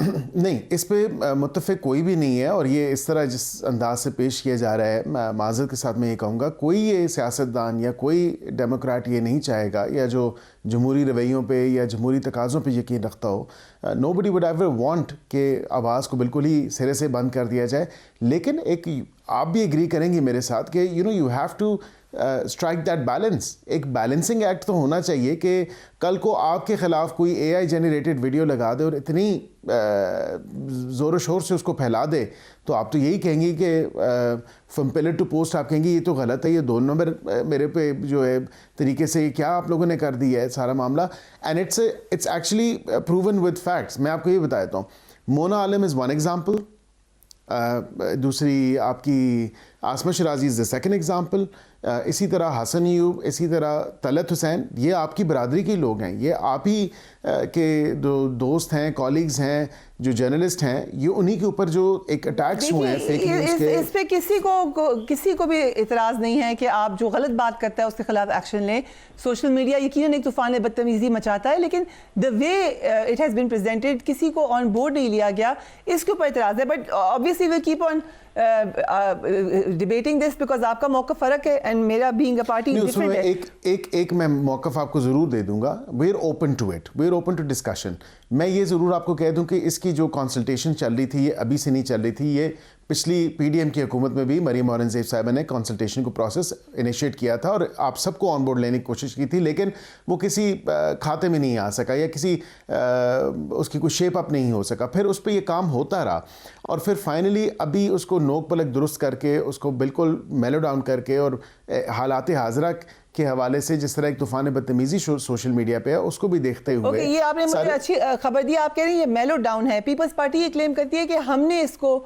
نہیں، اس پہ متفق کوئی بھی نہیں ہے، اور یہ اس طرح جس انداز سے پیش کیا جا رہا ہے، معذرت کے ساتھ میں یہ کہوں گا، کوئی یہ سیاستدان یا کوئی ڈیموکریٹ یہ نہیں چاہے گا، یا جو جمہوری رویوں پہ یا جمہوری تقاضوں پہ یقین رکھتا ہو، نو بڈی وڈ ایور وانٹ کہ آواز کو بالکل ہی سرے سے بند کر دیا جائے. لیکن ایک آپ بھی ایگری کریں گی میرے ساتھ کہ you have to strike that balance. ایک بیلنسنگ ایکٹ تو ہونا چاہیے کہ کل کو آپ کے خلاف کوئی اے آئی جنریٹڈ ویڈیو لگا دے اور اتنی زور و شور سے اس کو پھیلا دے، تو آپ تو یہی کہیں گی کہ فرام پلر ٹو پوسٹ آپ کہیں گی یہ تو غلط ہے، یہ 2 نمبر میرے پہ جو ہے طریقے سے کیا آپ لوگوں نے کر دیا ہے سارا معاملہ. And it's actually proven with facts. میں آپ کو یہ بتاتا ہوں، مونا عالم از ون ایگزامپل، دوسری آپ کی آسمہ شرازی از دا سیکنڈ ایگزامپل، اسی طرح حسن ایوب، اسی طرح طلعت حسین. یہ آپ کی برادری کے لوگ ہیں، یہ آپ ہی کے دوست ہیں، کالیگز ہیں، جو جرنلسٹ ہیں، یہ انہی کے اوپر جو ایک اٹیکس ہوئے ہیں فیک نیوز کے. اس پہ کسی کو بھی اعتراض نہیں ہے کہ آپ جو غلط بات کرتا ہے اس کے خلاف ایکشن لیں. سوشل میڈیا یقیناً ایک طوفان بدتمیزی مچاتا ہے، لیکن the way it has been presented کسی کو آن بورڈ نہیں لیا گیا، اس کے اوپر اعتراض ہے. But obviously we'll keep on debating this because آپ کا موقف فرق ہے and میرا being a party different ہے. ایک میں موقف آپ کو ضرور دے دوں گا. we're open to it, we're open to discussion. میں یہ ضرور آپ کو کہہ دوں کہ اس کی جو کنسلٹیشن چل رہی تھی یہ ابھی سے نہیں چل رہی تھی. یہ پچھلی پی ڈی ایم کی حکومت میں بھی مریم اورنگزیب صاحبہ نے کنسلٹیشن کو پروسیس انیشیٹ کیا تھا اور آپ سب کو آن بورڈ لینے کی کوشش کی تھی، لیکن وہ کسی کھاتے میں نہیں آ سکا یا کسی اس کی کوئی شیپ اپ نہیں ہو سکا. پھر اس پہ یہ کام ہوتا رہا اور پھر فائنلی ابھی اس کو نوک پلک درست کر کے اس کو بالکل میلو ڈاؤن کر کے اور حالات حاضرہ کے حوالے سے جس طرح ایک طوفان بدتمیزی سوشل میڈیا پہ ہے اس کو بھی دیکھتے ہوئے. یہ آپ نے مجھے اچھی خبر دی. آپ کہہ رہے ہیں یہ میلو ڈاؤن ہے. پیپلز پارٹی یہ کلیم کرتی ہے کہ ہم نے اس کو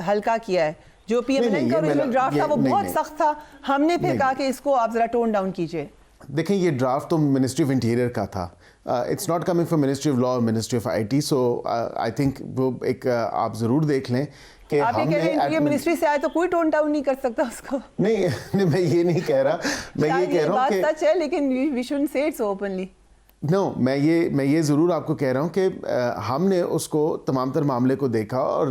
ہلکا کیا ہے. جو پی ایم ایل کا اوریجنل ڈرافٹ تھا وہ بہت سخت تھا، ہم نے پھر کہا کہ اس کو آپ ذرا ٹون ڈاؤن کیجئے. دیکھیں یہ ڈرافٹ تو منسٹری آف انٹیریئر کا تھا، it's not coming from ministry of law اور ministry of I T. So I think وہ ایک آپ ضرور دیکھ لیں کہ آپ یہ کہہ رہے ہیں کہ منسٹری سے آئے تو کوئی ٹون ڈاؤن نہیں کر سکتا اس کو. نہیں میں یہ نہیں کہہ رہا، میں یہ کہہ رہا ہوں کہ بات سچ ہے لیکن وی شوڈنٹ سے اٹ سو اوپنلی. نو میں یہ ضرور آپ کو کہہ رہا ہوں کہ ہم نے اس کو تمام تر معاملے کو دیکھا اور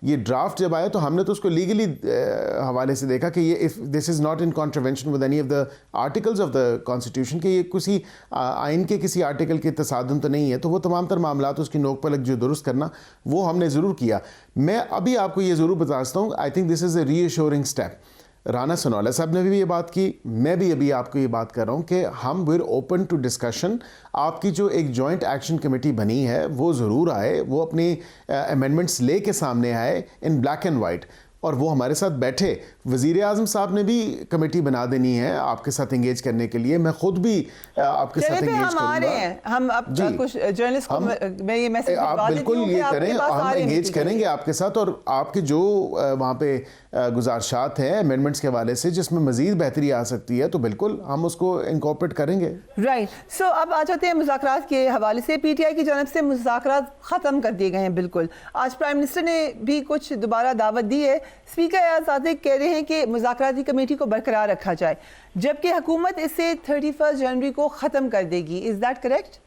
یہ ڈرافٹ جب آیا تو ہم نے تو اس کو لیگلی حوالے سے دیکھا کہ یہ this is not in contravention with any of the articles of the constitution, کہ یہ کسی آئین کے کسی آرٹیکل کے تصادم تو نہیں ہے. تو وہ تمام تر معاملات اس کی نوک پلک جو درست کرنا وہ ہم نے ضرور کیا. میں ابھی آپ کو یہ ضرور بتا سکتا ہوں، I think this is a reassuring step. Rana Sanaullah sahab نے بھی یہ بات کی، میں بھی ابھی آپ کو یہ بات کر رہا ہوں کہ ہم ویئر اوپن ٹو ڈسکشن. آپ کی جو ایک جوائنٹ ایکشن کمیٹی بنی ہے وہ ضرور آئے، وہ اپنی امینڈمنٹس لے کے سامنے آئے ان بلیک اینڈ وائٹ اور وہ ہمارے ساتھ بیٹھے. وزیر اعظم صاحب نے بھی کمیٹی بنا دینی ہے آپ کے ساتھ انگیج کرنے کے لیے. میں خود بھی آپ کے ساتھ انگیج کروں گا. ہم اب کچھ جرنلسٹ کو میں یہ میسج آپ بالکل یہ کریں، ہم انگیج کریں گے آپ کے ساتھ اور آپ کے جو وہاں پہ گزارشات ہیں امینڈمنٹس کے حوالے سے جس میں مزید بہتری آ سکتی ہے تو بالکل ہم اس کو انکارپوریٹ کریں گے. رائٹ. سو اب آ جاتے ہیں مذاکرات کے حوالے سے. پی ٹی آئی کی جانب سے مذاکرات ختم کر دیے گئے ہیں بالکل. آج پرائم منسٹر نے بھی کچھ دوبارہ دعوت دی ہے. اسپیکر ایاز صادق کہہ رہے ہیں کہ مذاکراتی کمیٹی کو برقرار رکھا جائے جبکہ حکومت اسے 31 جنوری کو ختم کر دے گی. Is that correct?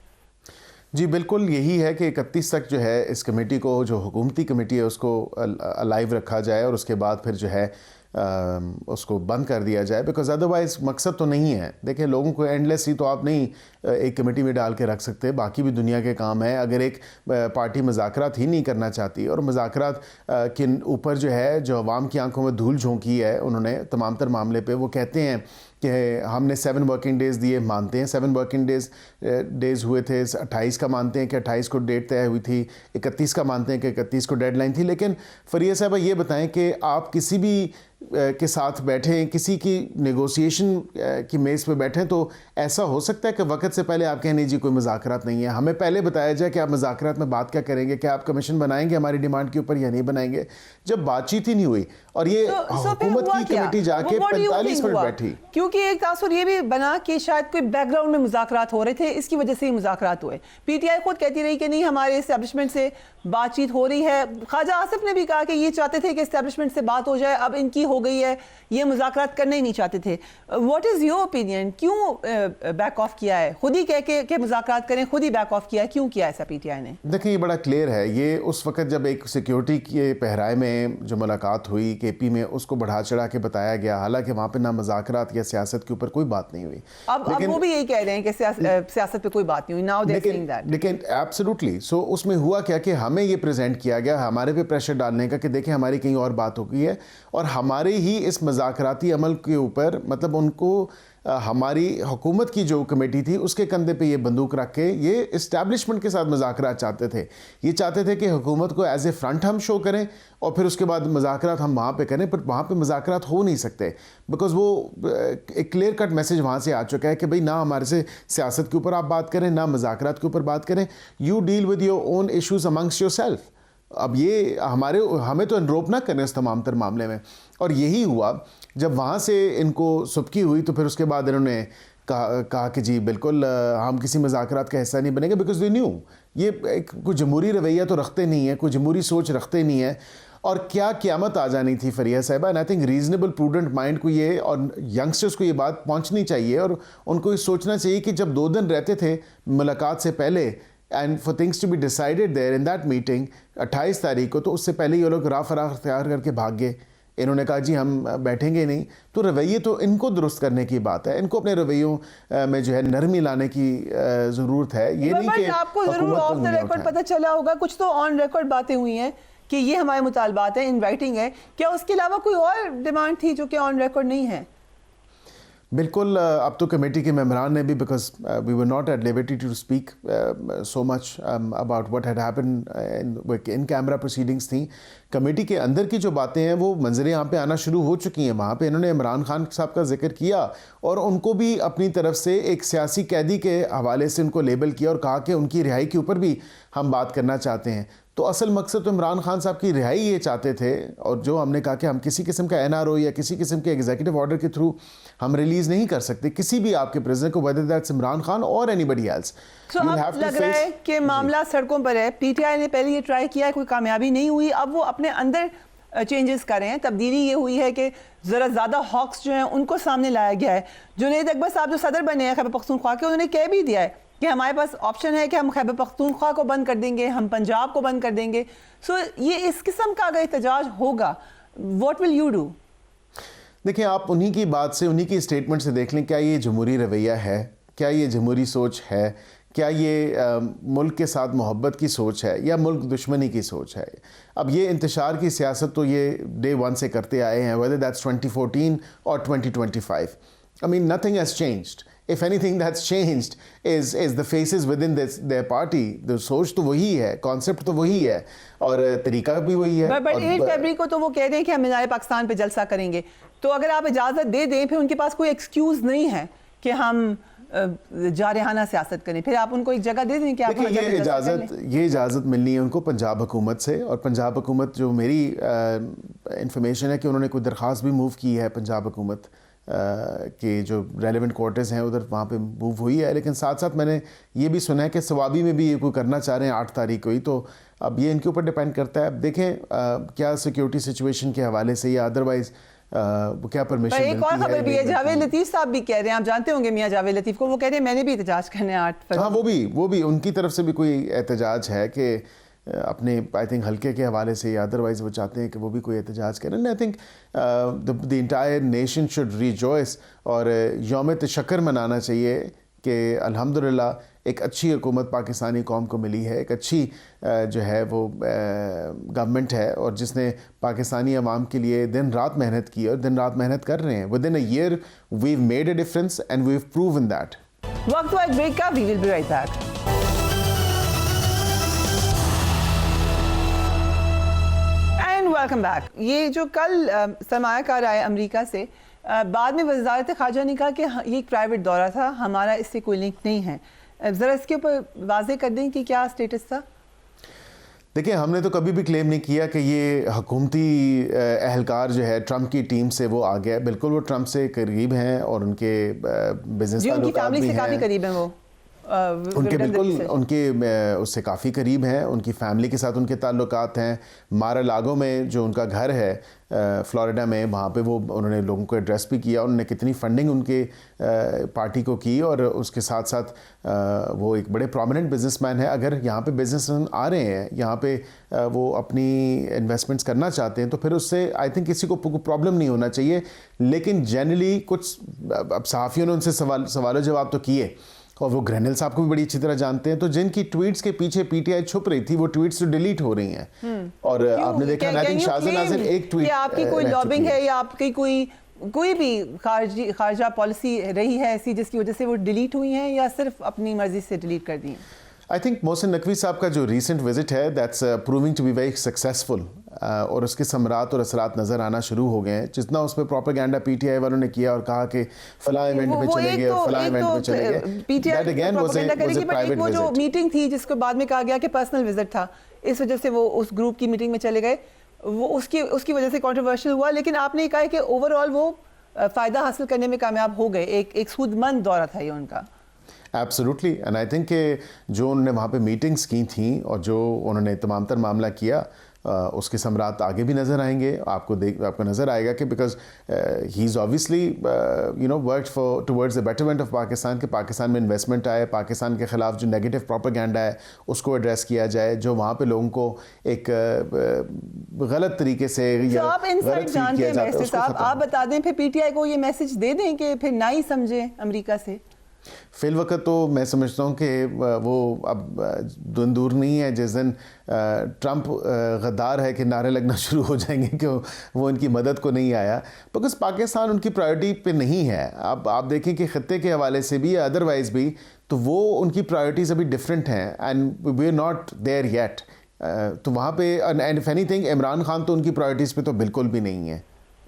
جی بالکل یہی ہے کہ 31 تک جو ہے اس کمیٹی کو، جو حکومتی کمیٹی ہے اس کو الائیو رکھا جائے اور اس کے بعد پھر جو ہے اس کو بند کر دیا جائے، بیکاز ادروائز مقصد تو نہیں ہے. دیکھیں لوگوں کو اینڈلیسلی تو آپ نہیں ایک کمیٹی میں ڈال کے رکھ سکتے، باقی بھی دنیا کے کام ہیں. اگر ایک پارٹی مذاکرات ہی نہیں کرنا چاہتی اور مذاکرات کے اوپر جو ہے جو عوام کی آنکھوں میں دھول جھونکی ہے انہوں نے تمام تر معاملے پہ، وہ کہتے ہیں کہ ہم نے 7 ورکنگ ڈیز دیے، مانتے ہیں 7 ورکنگ ڈیز ہوئے تھے، 28 کا مانتے ہیں کہ 28 کو ڈیٹ طے ہوئی تھی، 31 کا مانتے ہیں کہ 31 کو ڈیڈ لائن تھی. لیکن فریہ صاحبہ یہ بتائیں کہ آپ کسی بھی کے ساتھ بیٹھیں، کسی کی نیگوسیشن کی میز پہ بیٹھیں تو ایسا ہو سکتا ہے کہ وقت سے پہلے آپ کہیں نہیں جی کوئی مذاکرات نہیں ہے. ہمیں پہلے بتایا جائے کہ آپ مذاکرات میں بات کیا کریں گے، کیا آپ کمیشن بنائیں گے ہماری ڈیمانڈ کے اوپر یا نہیں بنائیں گے. جب بات چیت ہی نہیں ہوئی اور یہ حکومت کی کمیٹی جا کے 45 منٹ بیٹھی. کیونکہ ایک تاثر یہ بھی بنا کہ شاید کوئی بیک گراؤنڈ میں مذاکرات ہو رہے تھے, اس کی وجہ سے ہی مذاکرات ہوئے. پی ٹی آئی خود کہتی رہی کہ نہیں ہمارے اسٹیبلشمنٹ سے بات چیت ہو رہی ہے. خواجہ آصف نے بھی کہا کہ یہ چاہتے تھے کہ اسٹیبلشمنٹ سے بات ہو جائے, اب ان کی ہو گئی ہے, یہ مذاکرات کرنے ہی نہیں چاہتے تھے. واٹ از یور اوپینین, کیوں بیک آف کیا ہے؟ خود ہی کہہ کے کہ مذاکرات کریں, خود ہی بیک آف کیا ہے, کیوں کیا ایسا پی ٹی آئی نے؟ دیکھیں یہ بڑا کلیئر ہے. یہ اس وقت جب ایک سیکیورٹی کے پہرائے میں جو ملاقات ہوئی کے پی میں, اس کو بڑھا چڑھا کے بتایا گیا, حالانکہ وہاں پہ نہ مذاکرات یا سیاست کے اوپر کوئی بات نہیں ہوئی. اب وہ بھی یہی کہہ رہے ہیں کہ سیاست پہ کوئی بات نہیں ہوئی. Now they are seeing that. لیکن ایبسلیوٹلی سو اس میں ہوا کیا کہ ہمیں یہ پریزنٹ کیا گیا ہمارے پہ پریشر ڈالنے کا کہ دیکھیں ہماری کہیں اور بات ہو گئی ہے, اور ہمارے ہی اس مذاکراتی عمل کے اوپر مطلب ان کو ہماری حکومت کی جو کمیٹی تھی اس کے کندھے پہ یہ بندوق رکھ کے یہ اسٹیبلشمنٹ کے ساتھ مذاکرات چاہتے تھے. یہ چاہتے تھے کہ حکومت کو ایز اے فرنٹ ہم شو کریں اور پھر اس کے بعد مذاکرات ہم وہاں پہ کریں, پر وہاں پہ مذاکرات ہو نہیں سکتے بیکاز وہ ایک کلیئر کٹ میسیج وہاں سے آ چکا ہے کہ بھئی نہ ہمارے سے سیاست کے اوپر آپ بات کریں, نہ مذاکرات کے اوپر بات کریں. You deal with your own issues amongst yourself. اب یہ ہمیں تو انروپ نہ کریں اس تمام تر معاملے میں. اور یہی ہوا جب وہاں سے ان کو سبکی ہوئی تو پھر اس کے بعد انہوں نے کہا کہ جی بالکل ہم کسی مذاکرات کا حصہ نہیں بنیں گے, بیکاز دے نیو یہ کوئی جمہوری رویہ تو رکھتے نہیں ہیں, کوئی جمہوری سوچ رکھتے نہیں ہیں. اور کیا قیامت آ جانی تھی فریہ صاحبہ, and I think reasonable prudent mind کو یہ اور ینگسٹرز کو یہ بات پہنچنی چاہیے, اور ان کو یہ سوچنا چاہیے کہ جب 2 دن رہتے تھے ملاقات سے پہلے and for things to be decided there in that meeting 28 تاریخ کو, تو اس سے پہلے یہ لوگ راہ فراغ اختیار کر کے بھاگ گئے. انہوں نے کہا جی ہم بیٹھیں گے نہیں. تو رویے تو ان کو درست کرنے کی بات ہے, ان کو اپنے رویوں میں جو ہے نرمی لانے کی ضرورت ہے. یہ نہیں کہ آپ کو ضرور آف دا ریکارڈ پتہ چلا ہوگا, کچھ تو آن ریکارڈ باتیں ہوئی ہیں کہ یہ ہمارے مطالبات ہیں, ان رائٹنگ ہے. کیا اس کے علاوہ کوئی اور ڈیمانڈ تھی جو کہ آن ریکارڈ نہیں ہے؟ بالکل. اب تو کمیٹی کے ممبران نے بھی, because we were not at liberty to speak so much about what had happen in camera proceedings تھیں. کمیٹی کے اندر کی جو باتیں ہیں وہ منظر یہاں پہ آنا شروع ہو چکی ہیں. وہاں پہ انہوں نے عمران خان صاحب کا ذکر کیا اور ان کو بھی اپنی طرف سے ایک سیاسی قیدی کے حوالے سے ان کو لیبل کیا اور کہا کہ ان کی رہائی کے اوپر بھی ہم بات کرنا چاہتے ہیں. تو اصل مقصد تو عمران خان صاحب کی رہائی یہ چاہتے تھے, اور جو ہم نے کہا کہ ہم کسی قسم کا NRO یا کسی قسم کے ایگزیکٹو آرڈر کے تھرو ہم ریلیز نہیں کر سکتے کسی بھی آپ کے پریزنر کو, whether that's عمران خان اور anybody else. اب لگ رہا ہے کہ معاملہ سڑکوں پر ہے. پی ٹی آئی نے پہلے یہ ٹرائی کیا ہے, کوئی کامیابی نہیں ہوئی. اب وہ اپنے اندر چینجز کر رہے ہیں. تبدیلی یہ ہوئی ہے کہ ذرا زیادہ ہاکس جو ہیں ان کو سامنے لایا گیا ہے. جنید اکبر صاحب جو صدر بنے ہیں خیبر پختونخوا کے, انہوں نے کہہ بھی دیا ہے کہ ہمارے پاس آپشن ہے کہ ہم خیبر پختونخوا کو بند کر دیں گے, ہم پنجاب کو بند کر دیں گے. سو یہ اس قسم کا اگر احتجاج ہوگا, واٹ ول یو ڈو؟ دیکھیں آپ انہی کی بات سے, انہی کی اسٹیٹمنٹ سے دیکھ لیں, کیا یہ جمہوری رویہ ہے, کیا یہ جمہوری سوچ ہے, کیا یہ ملک کے ساتھ محبت کی سوچ ہے یا ملک دشمنی کی سوچ ہے. اب یہ انتشار کی سیاست تو یہ day 1 سے کرتے آئے ہیں, whether that's 2014 or 2025. I mean nothing has changed. If anything that's changed is the faces within their party. The سوچ تو وہی ہے, concept تو وہی ہے اور طریقہ بھی وہی ہے. But 8 فروری کو تو وہ کہہ رہے ہیں کہ ہم مینار پاکستان پہ جلسہ کریں گے. تو اگر آپ اجازت دے دیں, پھر ان کے پاس کوئی ایکسکیوز نہیں ہے کہ ہم جارحانہ سیاست کریں. پھر آپ ان کو ایک جگہ دے دیں کہ آپ یہ اجازت ملنی ہے ان کو پنجاب حکومت سے. اور پنجاب حکومت, جو میری انفارمیشن ہے کہ انہوں نے کوئی درخواست بھی موو کی ہے پنجاب حکومت کہ جو ریلیونٹ کوارٹرز ہیں ادھر وہاں پہ موو ہوئی ہے. لیکن ساتھ ساتھ میں نے یہ بھی سنا ہے کہ سوابی میں بھی یہ کوئی کرنا چاہ رہے ہیں 8 تاریخ کو ہی. تو اب یہ ان کے اوپر ڈیپینڈ کرتا ہے. اب دیکھیں کیا سیکیورٹی سچویشن کے حوالے سے یا ادروائز کیا پرمیشن ملتی ہے. ایک اور خبر بھی ہے, جاوید لطیف صاحب بھی کہہ رہے ہیں, آپ جانتے ہوں گے میاں جاوید لطیف کو, وہ کہہ رہے ہیں میں نے بھی احتجاج کرنے 8 فروری. ہاں وہ بھی ان کی طرف سے بھی کوئی احتجاج ہے کہ اپنے آئی تھنک حلقے کے حوالے سے یا ادروائز وہ چاہتے ہیں کہ وہ بھی کوئی احتجاج کریں. I think the entire nation should rejoice اور یوم تشکر منانا چاہیے کہ الحمدللہ ایک اچھی حکومت پاکستانی قوم کو ملی ہے, ایک اچھی جو ہے وہ گورنمنٹ ہے, اور جس نے پاکستانی عوام کے لیے دن رات محنت کی اور دن رات محنت کر رہے ہیں. Within a year we've made a difference and we've proven that. وقت ہوا ایک بریک کا, we will be right back. Welcome back. یہ جو کل سرمایہ کار آئے امریکہ سے, بعد میں وزارت خارجہ نے کہا کہ یہ ایک پرائیویٹ دورہ تھا, ہمارا اس سے کوئی لنک نہیں ہے. ذرا اس کے اوپر واضح کر دیں کہ کیا اسٹیٹس تھا. دیکھیں ہم نے تو کبھی بھی کلیم نہیں کیا کہ یہ حکومتی اہلکار جو ہے ٹرمپ کی ٹیم سے وہ آ گیا. بالکل وہ ٹرمپ سے قریب ہیں اور ان کے بزنس تعلقات بھی ہیں. کافی قریب ہیں وہ ان کے بالکل ان کے اس سے کافی قریب ہیں. ان کی فیملی کے ساتھ ان کے تعلقات ہیں. مارا لاگو میں جو ان کا گھر ہے فلوریڈا میں, وہاں پہ وہ انہوں نے لوگوں کو ایڈریس بھی کیا. انہوں نے کتنی فنڈنگ ان کے پارٹی کو کی, اور اس کے ساتھ ساتھ وہ ایک بڑے پرومیننٹ بزنس مین ہے. اگر یہاں پہ بزنس مین آ رہے ہیں, یہاں پہ وہ اپنی انویسٹمنٹس کرنا چاہتے ہیں, تو پھر اس سے آئی تھنک کسی کو پرابلم نہیں ہونا چاہیے. لیکن جنرلی کچھ اب صحافیوں نے ان سے سوال و جواب تو کیے, اور وہ گرینل صاحب کو بھی بڑی اچھی طرح جانتے ہیں. تو جن کی ٹویٹس کے پیچھے پی ی چھپ رہی تھی, وہ ٹویٹس تو ڈیلیٹ ہو رہی ہیں. اور آپ نے دیکھا شاہزاد ناظر ایک ٹویٹ, آپ کی کوئی لابنگ ہے یا آپ کی کوئی بھی خارجہ پالیسی رہی ہے ایسی جس کی وجہ سے وہ ڈیلیٹ ہوئی ہیں, یا صرف اپنی مرضی سے ڈیلیٹ کر دی ہیں؟ آئی تھنک محسن نقوی صاحب کا جو ریسنٹ وزٹ ہے that's proving to be very successful, اور اس کے ثمرات اور اثرات نظر آنا شروع ہو گئے ہیں. جتنا اس پہ پروپیگنڈا پی ٹی آئی والوں نے کیا اور کہا کہ فلاں ایونٹ میں چلے گئے اور فلاں ایونٹ میں چلے گئے, that again was a private وہ جو وزٹ. میٹنگ تھی جس کو بعد میں کہا گیا کہ پرسنل وزٹ تھا, اس وجہ سے وہ اس گروپ کی میٹنگ میں چلے گئے, وہ اس کی وجہ سے کنٹروورشل ہوا. لیکن آپ نے کہا کہ اوور آل وہ فائدہ حاصل کرنے میں کامیاب ہو گئے. ایک سود مند دورہ تھا یہ ان کا. ایبسولوٹلی. اینڈ آئی تھنک کہ جو انہوں نے وہاں پہ میٹنگس کی تھیں اور جو انہوں نے تمام تر معاملہ کیا, اس کے ثمرات آگے بھی نظر آئیں گے. آپ کو نظر آئے گا کہ because he is obviously work for towards the betterment of Pakistan, کہ پاکستان میں انویسٹمنٹ آئے, پاکستان کے خلاف جو نیگیٹو پروپیگنڈا ہے اس کو ایڈریس کیا جائے, جو وہاں پہ لوگوں کو ایک غلط طریقے سے آپ انسائٹ جانتے ہیں ویسے صاحب, آپ بتا دیں پھر پی ٹی آئی کو یہ میسج دے دیں کہ پھر نہ ہی سمجھیں امریکہ سے. فی الوقت تو میں سمجھتا ہوں کہ وہ اب دن دور نہیں ہے جس دن ٹرمپ غدار ہے کہ نعرے لگنا شروع ہو جائیں گے کہ وہ ان کی مدد کو نہیں آیا, بیکاز پاکستان ان کی پرائیورٹی پہ نہیں ہے. اب آپ دیکھیں کہ خطے کے حوالے سے بھی, ادروائز بھی, تو وہ ان کی پرائیورٹیز ابھی ڈفرینٹ ہیں, and we are not there yet. تو وہاں پہ and if anything Imran Khan تو ان کی پرائیورٹیز پہ تو بالکل بھی نہیں ہے.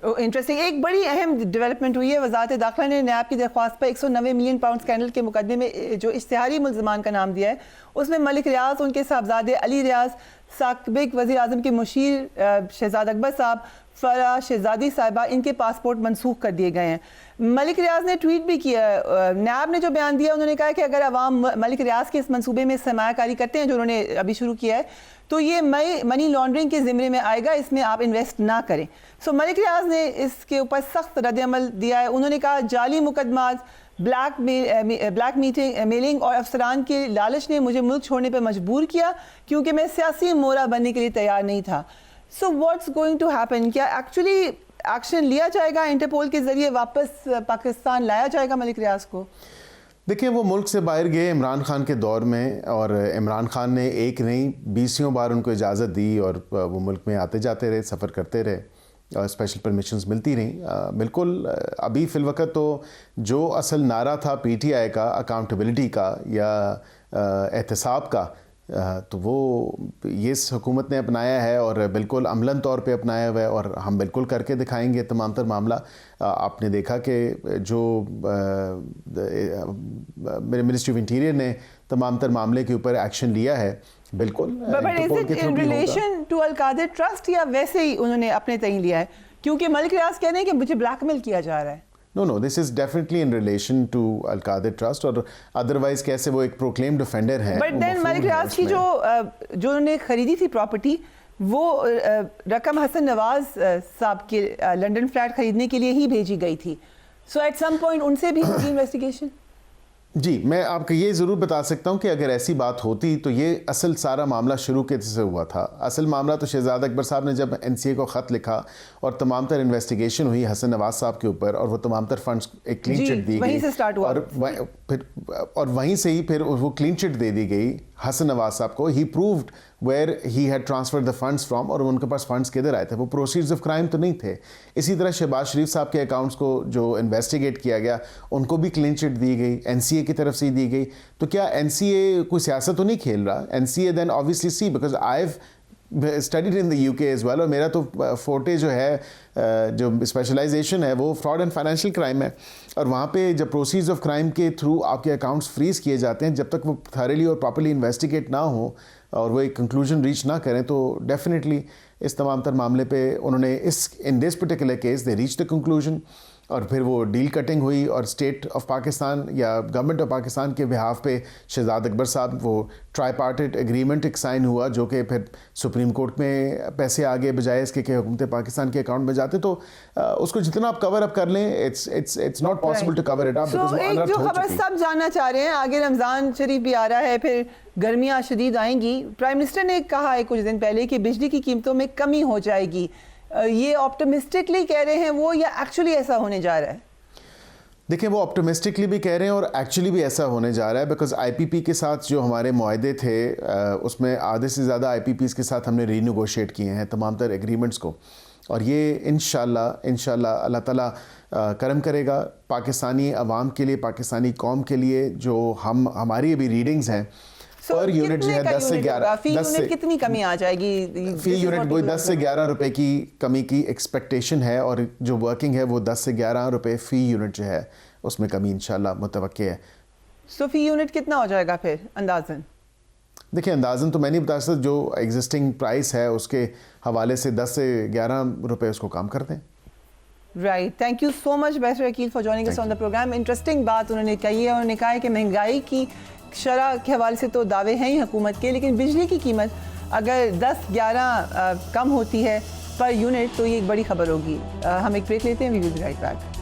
انٹرسٹنگ. ایک بڑی اہم ڈیولپمنٹ ہوئی ہے. وزارت داخلہ نے نیب کی درخواست پر 190 ملین پاؤنڈ اسکینڈل کے مقدمے میں جو اشتہاری ملزمان کا نام دیا ہے, اس میں ملک ریاض, ان کے صاحبزادے علی ریاض, سابق وزیر اعظم کے مشیر شہزاد اکبر صاحب, فرح شہزادی صاحبہ, ان کے پاسپورٹ منسوخ کر دیے گئے ہیں. ملک ریاض نے ٹویٹ بھی کیا. نیب نے جو بیان دیا, انہوں نے کہا کہ اگر عوام ملک ریاض کے اس منصوبے میں سرمایہ کاری کرتے ہیں جو انہوں نے ابھی شروع کیا ہے, تو یہ منی لانڈرنگ کے زمرے میں آئے گا, اس میں آپ انویسٹ نہ کریں. سو ملک ریاض نے اس کے اوپر سخت رد عمل دیا ہے. انہوں نے کہا جعلی مقدمات, بلیک میلنگ اور افسران کے لالچ نے مجھے ملک چھوڑنے پر مجبور کیا کیونکہ میں سیاسی مورا بننے کے لیے تیار نہیں تھا. So what's going to happen? کیا ایکچولی ایکشن لیا جائے گا, انٹرپول کے ذریعے واپس پاکستان لایا جائے گا ملک ریاض کو؟ دیکھیں وہ ملک سے باہر گئے عمران خان کے دور میں, اور عمران خان نے ایک نہیں 20 بار ان کو اجازت دی, اور وہ ملک میں آتے جاتے رہے, سفر کرتے رہے, اور اسپیشل پرمیشنز ملتی رہیں. بالکل ابھی فی الوقت تو جو اصل نعرہ تھا پی ٹی آئی کا, اکاؤنٹیبلٹی کا یا احتساب کا, تو وہ یہ اس حکومت نے اپنایا ہے, اور بالکل عملاً طور پہ اپنایا ہوا ہے, اور ہم بالکل کر کے دکھائیں گے تمام تر معاملہ. آپ نے دیکھا کہ جو منسٹری آف انٹیریئر نے تمام تر معاملے کے اوپر ایکشن لیا ہے, بالکل in relation to Al Qadir trust, یا ویسے ہی انہوں نے اپنے تئیں لیا ہے؟ کیونکہ ملک ریاض کہہ رہے ہیں کہ مجھے بلیک میل کیا جا رہا ہے. No, this is definitely in relation to Al-Qadir Trust, اور otherwise کیسے وہ ایک proclaimed offender ہیں. But then ملک ریاض کی جو انہوں نے خریدی تھی پراپرٹی, وہ رقم حسن نواز صاحب کے لنڈن فلیٹ خریدنے کے لیے ہی بھیجی گئی تھی. So at some point ان سے بھی ہوگی انویسٹیگیشن؟ جی, میں آپ کو یہ ضرور بتا سکتا ہوں کہ اگر ایسی بات ہوتی تو یہ اصل سارا معاملہ شروع کیسے سے ہوا تھا. اصل معاملہ تو شہزاد اکبر صاحب نے جب این سی اے کو خط لکھا اور تمام تر انویسٹیگیشن ہوئی حسن نواز صاحب کے اوپر, اور وہ تمام تر فنڈز ایک کلین چٹ دی گئی, اور وہیں سے ہی پھر وہ کلین چٹ دے دی گئی حسن نواز صاحب کو. He proved where he had transferred the funds from, اور ان کے پاس فنڈس کدھر آئے تھے, وہ پروسیڈز آف کرائم تو نہیں تھے. اسی طرح شہباز شریف صاحب کے اکاؤنٹس کو جو انویسٹیگیٹ کیا گیا, ان کو بھی کلین چٹ دی گئی, این سی اے کی طرف سے دی گئی. تو کیا این سی اے کوئی سیاست تو نہیں کھیل رہا؟ N C A then obviously see, because I have studied in the UK as well, اور میرا تو فورٹے جو ہے, جو اسپیشلائزیشن ہے وہ فراڈ اینڈ فائنینشیل کرائم ہے. اور وہاں پہ جب پروسیڈز آف کرائم کے تھرو آپ کے اکاؤنٹس فریز کیے جاتے ہیں, جب تک وہ تھارلی اور پراپرلی انویسٹیگیٹ نہ ہوں, اور وہ ایک کنکلوژن ریچ نہ کریں تو ڈیفینیٹلی اس تمام تر معاملے پہ انہوں نے in this particular case they reach the conclusion, اور پھر وہ ڈیل کٹنگ ہوئی اور اسٹیٹ آف پاکستان یا گورنمنٹ آف پاکستان کے بہاف پہ شہزاد اکبر صاحب وہ ٹرائی پارٹیٹ ایگریمنٹ ایک سائن ہوا، جو کہ پھر سپریم کورٹ میں پیسے آگے بجائے اس کے کہ حکومت پاکستان کے اکاؤنٹ میں جاتے، تو اس کو جتنا آپ کور اپ کر لیں it's not possible to cover it up because وہ ایک جو خبر سب جاننا چاہ رہے ہیں، آگے رمضان شریف بھی آ رہا ہے، پھر گرمیاں شدید آئیں گی، پرائم منسٹر نے کہا ہے کچھ دن پہلے کہ بجلی کی قیمتوں میں کمی ہو جائے گی، یہ آپٹمسٹکلی کہہ رہے ہیں وہ یا ایکچولی ایسا ہونے جا رہا ہے؟ دیکھیں وہ آپٹمسٹکلی بھی کہہ رہے ہیں اور ایکچولی بھی ایسا ہونے جا رہا ہے، بیکاز آئی پی پی کے ساتھ جو ہمارے معاہدے تھے اس میں آدھے سے زیادہ آئی پی پیز کے ساتھ ہم نے ری نیگوشیٹ کیے ہیں تمام تر ایگریمنٹس کو، اور یہ انشاءاللہ اللہ تعالیٰ کرم کرے گا پاکستانی عوام کے لیے، پاکستانی قوم کے لیے، جو ہماری ابھی ریڈنگز ہیں پر یونٹ جو ہے 10 سے 11 فی یونٹ کتنی کمی آ جائے گی؟ فی یونٹ وہی 10 سے 11 روپے کی کمی کی ایکسپیکٹیشن ہے، اور جو ورکنگ ہے وہ 10 سے 11 روپے فی یونٹ جو ہے اس میں کمی انشاءاللہ متوقع ہے۔ سو فی یونٹ کتنا ہو جائے گا پھر اندازاً؟ دیکھیں اندازاً تو میں نہیں بتا سکتا، جو ایگزسٹنگ پرائس ہے اس کے حوالے سے 10 سے 11 روپے اس کو کام کر دیں۔ Right, thank you so much Basir Aqeel for joining us on the program. Interesting بات انہوں نے کہی ہے، انہوں نے کہا ہے کہ مہنگائی کی شرح کے حوالے سے تو دعوے ہیں ہی حکومت کے، لیکن بجلی کی قیمت اگر 10-11 کم ہوتی ہے پر یونٹ تو یہ ایک بڑی خبر ہوگی۔ ہم ایک بریک لیتے ہیں، we will be right back.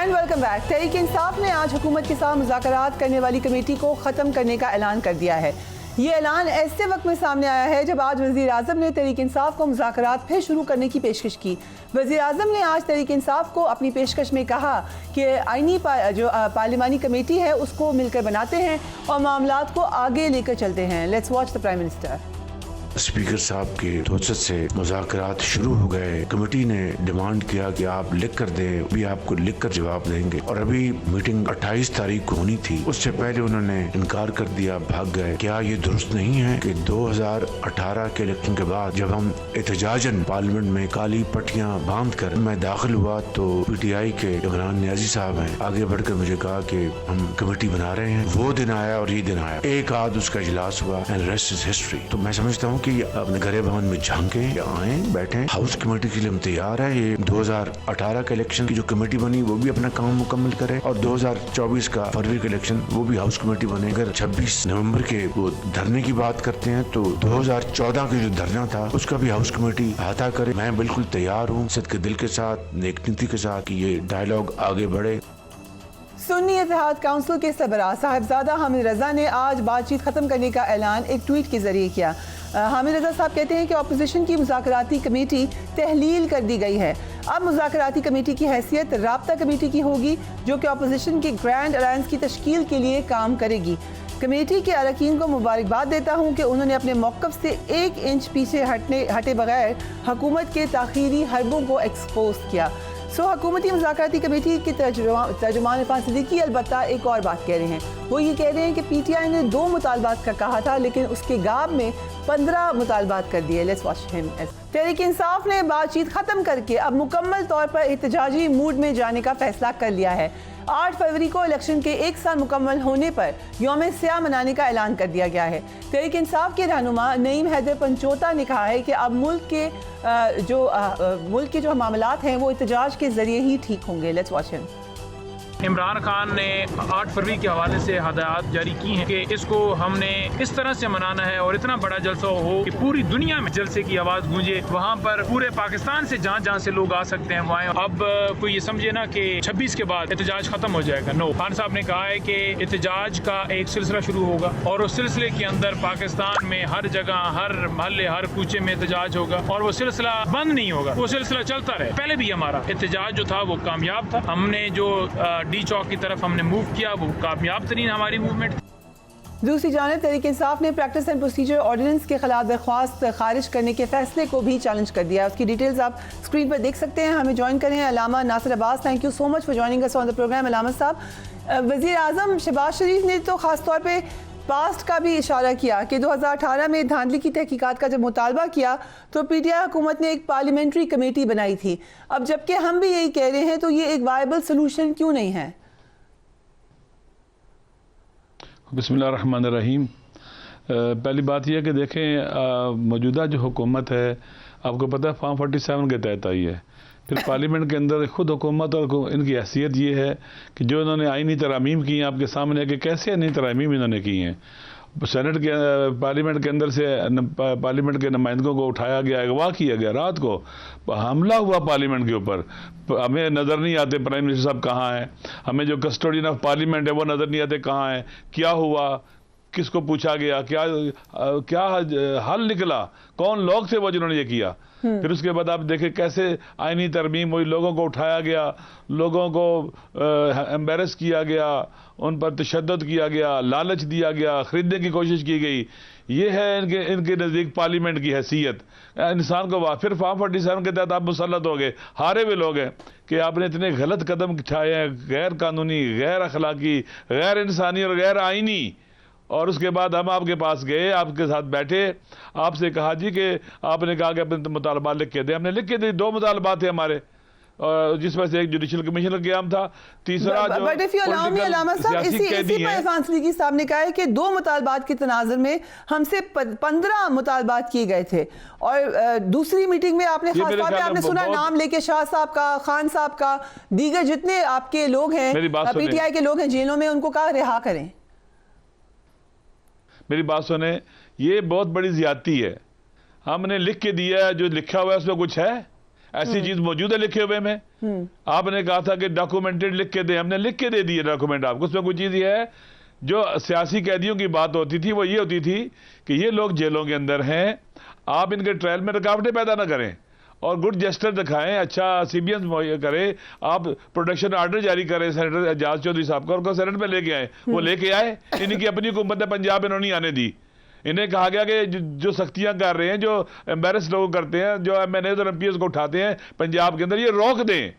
Welcome back. Tehreek Insaf نے آج حکومت کے ساتھ مذاکرات کرنے والی کمیٹی کو ختم کرنے کا اعلان کر دیا ہے۔ یہ اعلان ایسے وقت میں سامنے آیا ہے جب آج وزیر اعظم نے تحریک انصاف کو مذاکرات پھر شروع کرنے کی پیشکش کی۔ وزیر اعظم نے آج تحریک انصاف کو اپنی پیشکش میں کہا کہ آئینی جو پارلیمانی کمیٹی ہے اس کو مل کر بناتے ہیں اور معاملات کو آگے لے کر چلتے ہیں۔ Let's watch the prime minister. Speaker صاحب کی توسط سے مذاکرات شروع ہو گئے۔ کمیٹی نے ڈیمانڈ کیا کہ آپ لکھ کر دیں، بھی آپ کو لکھ کر جواب دیں گے، اور ابھی میٹنگ 28 تاریخ کو ہونی تھی، اس سے پہلے انہوں نے انکار کر دیا، بھاگ گئے۔ کیا یہ درست نہیں ہے کہ 2018 کے الیکشن کے بعد جب ہم احتجاجاً پارلیمنٹ میں کالی پٹیاں باندھ کر میں داخل ہوا تو پی ٹی آئی کے عمران نیازی صاحب ہیں آگے بڑھ کر مجھے کہا کہ ہم کمیٹی بنا رہے ہیں۔ وہ دن آیا اور یہ دن آیا، ایک آدھ اس کا اجلاس ہوا، اینڈ ریسٹ از ہسٹری۔ تو میں سمجھتا ہوں کہ اپنے گھر بھون میں جھانکیں، آئیں، بیٹھیں، ہاؤس کمیٹی کے لیے ہم تیار ہے۔ یہ 2018 کے الیکشن کی جو کمیٹی بنی وہ بھی اپنا کام مکمل کرے، اور 2024 کا فروری کا الیکشن وہ بھی ہاؤس کمیٹی بنے۔ اگر 26 نومبر کے وہ دھرنے کی بات کرتے ہیں تو 2014 کا جو دھرنا تھا اس کا بھی ہاؤس کمیٹی احاطہ کرے۔ میں بالکل تیار ہوں صدق دل کے ساتھ، نیک نیتی کے ساتھ، کہ یہ ڈائیلاگ آگے بڑھے۔ سنی اتحاد کونسل کے سربراہ صاحبزادہ حامد رضا نے آج بات چیت ختم کرنے کا اعلان ایک ٹویٹ کے ذریعے کیا۔ حامد رضا صاحب کہتے ہیں کہ اپوزیشن کی مذاکراتی کمیٹی تحلیل کر دی گئی ہے، اب مذاکراتی کمیٹی کی حیثیت رابطہ کمیٹی کی ہوگی جو کہ اپوزیشن کی گرینڈ الائنس کی تشکیل کے لیے کام کرے گی۔ کمیٹی کے اراکین کو مبارکباد دیتا ہوں کہ انہوں نے اپنے موقف سے 1 انچ پیچھے ہٹے بغیر حکومت کے تاخیری حربوں کو ایکسپوز کیا۔ حکومتی مذاکراتی کمیٹی کے ترجمان عرفان صدیقی البتہ ایک اور بات کہہ رہے ہیں، وہ یہ کہہ رہے ہیں کہ پی ٹی آئی نے 2 مطالبات کا کہا تھا لیکن اس کے غاب میں 15 مطالبات کر دیے۔ لیٹس واچ ہم۔ تحریک انصاف نے بات چیت ختم کر کے اب مکمل طور پر احتجاجی موڈ میں جانے کا فیصلہ کر لیا ہے۔ 8 فروری کو الیکشن کے 1 سال مکمل ہونے پر یوم سیاہ منانے کا اعلان کر دیا گیا ہے۔ تحریک انصاف کے رہنما نعیم حیدر پنچوتا نے کہا ہے کہ اب ملک کے جو معاملات ہیں وہ احتجاج کے ذریعے ہی ٹھیک ہوں گے۔ لیٹس واچ ہم۔ عمران خان نے 8 فروری کے حوالے سے ہدایات جاری کی ہیں کہ اس کو ہم نے اس طرح سے منانا ہے اور اتنا بڑا جلسہ ہو کہ پوری دنیا میں جلسے کی آواز گونجے، وہاں پر پورے پاکستان سے جہاں جہاں سے لوگ آ سکتے ہیں وہاں۔ اب کوئی یہ سمجھے نا کہ 26 کے بعد احتجاج ختم ہو جائے گا، نو۔ خان صاحب نے کہا ہے کہ احتجاج کا ایک سلسلہ شروع ہوگا اور اس سلسلے کے اندر پاکستان میں ہر جگہ، ہر محلے، ہر کوچے میں احتجاج ہوگا اور وہ سلسلہ بند نہیں ہوگا، وہ سلسلہ چلتا رہے۔ پہلے بھی ہمارا احتجاج جو تھا وہ کامیاب تھا، ہم نے جو ڈی چوک کی طرف ہم نے موو کیا وہ کامیاب ترین ہماری موومنٹ۔ دوسری جانب تحریک انصاف نے پریکٹس اینڈ پروسیجر آرڈیننس کے خلاف درخواست خارج کرنے کے فیصلے کو بھی چیلنج کر دیا ہے۔ اس کی ڈیٹیلز آپ اسکرین پر دیکھ سکتے ہیں۔ ہمیں جوائن کریں Allama Nasir Abbas. Thank you so much for joining us on the program Allama sahab. وزیر اعظم شہباز شریف نے تو خاص طور پہ پاسٹ کا بھی اشارہ کیا کہ 2018 میں دھاندلی کی تحقیقات کا جب مطالبہ کیا تو پی ٹی آئی حکومت نے ایک پارلیمنٹری کمیٹی بنائی تھی، اب جبکہ ہم بھی یہی کہہ رہے ہیں تو یہ ایک وائبل سلوشن کیوں نہیں ہے؟ بسم اللہ الرحمن الرحیم. پہلی بات یہ ہے کہ دیکھیں موجودہ جو حکومت ہے آپ کو پتہ ہے فارم 47 کے تحت آئی ہے. پھر پارلیمنٹ کے اندر خود حکومت اور ان کی حیثیت یہ ہے کہ جو انہوں نے آئینی ترامیم کی ہیں آپ کے سامنے کہ کیسے آئینی ترامیم انہوں نے کی ہیں. سینٹ کے پارلیمنٹ کے اندر سے پارلیمنٹ کے نمائندوں کو اٹھایا گیا, اغوا کیا گیا, رات کو حملہ ہوا پارلیمنٹ کے اوپر. ہمیں نظر نہیں آتے پرائم منسٹر صاحب کہاں ہیں, ہمیں جو کسٹوڈین آف پارلیمنٹ ہے وہ نظر نہیں آتے کہاں ہیں, کیا ہوا, کس کو پوچھا گیا, کیا حل نکلا, کون لوگ تھے وہ جنہوں نے یہ کیا. پھر اس کے بعد آپ دیکھیں کیسے آئینی ترمیم ہوئی, لوگوں کو اٹھایا گیا, لوگوں کو ایمبیرس کیا گیا, ان پر تشدد کیا گیا, لالچ دیا گیا, خریدنے کی کوشش کی گئی. یہ ہے ان کے نزدیک پارلیمنٹ کی حیثیت. انسان کو پھر فارم 47 کے تحت آپ مسلط ہو گئے, ہارے ہوئے لوگ ہیں کہ آپ نے اتنے غلط قدم اٹھائے ہیں, غیر قانونی, غیر اخلاقی, غیر انسانی اور غیر آئینی. اور اس کے بعد ہم آپ کے پاس گئے, آپ کے ساتھ بیٹھے, آپ سے کہا جی کہ آپ نے کہا کہ اپنے مطالبات لکھ کے دیں. ہم نے لکھ کے دی, 2 مطالبات تھے ہمارے, جس میں سے ایک جوڈیشل کمیشن کا قیام تھا, تیسرا جو علامہ صاحب اسی پر عرفان صدیقی صاحب نے کہا ہے کہ 2 مطالبات کے تناظر میں ہم سے 15 مطالبات کیے گئے تھے. اور دوسری میٹنگ میں آپ نے خاص طور پہ آپ نے سنا نام لے کے شاہ صاحب کا, خان صاحب کا, دیگر جتنے آپ کے لوگ ہیں پی ٹی آئی کے لوگ ہیں جیلوں میں, ان کو کہا رہا کریں. میری بات سنیں, یہ بہت بڑی زیادتی ہے. ہم نے لکھ کے دیا ہے, جو لکھا ہوا ہے اس میں کچھ ہے, ایسی چیز موجود ہے لکھے ہوئے میں. آپ نے کہا تھا کہ ڈاکومنٹڈ لکھ کے دیں, ہم نے لکھ کے دے دیے ڈاکومنٹ آپ کو. اس میں کوئی چیز یہ ہے, جو سیاسی قیدیوں کی بات ہوتی تھی وہ یہ ہوتی تھی کہ یہ لوگ جیلوں کے اندر ہیں, آپ ان کے ٹرائل میں رکاوٹیں پیدا نہ کریں اور گڈ جسٹر دکھائیں, اچھا سی بی ایس مہیا کریں, آپ پروٹیکشن آرڈر جاری کریں سینیٹر اعجاز چودھری صاحب کو, اور کو سینٹ میں لے کے آئیں. وہ لے کے آئے, ان کی اپنی حکومت ہے پنجاب, انہوں نے آنے دی. انہیں کہا گیا کہ جو سختیاں کر رہے ہیں, جو ایمبیرس لوگ کرتے ہیں, جو ایم این ایز اور ایم پی ایس کو اٹھاتے ہیں پنجاب کے اندر, یہ روک دیں.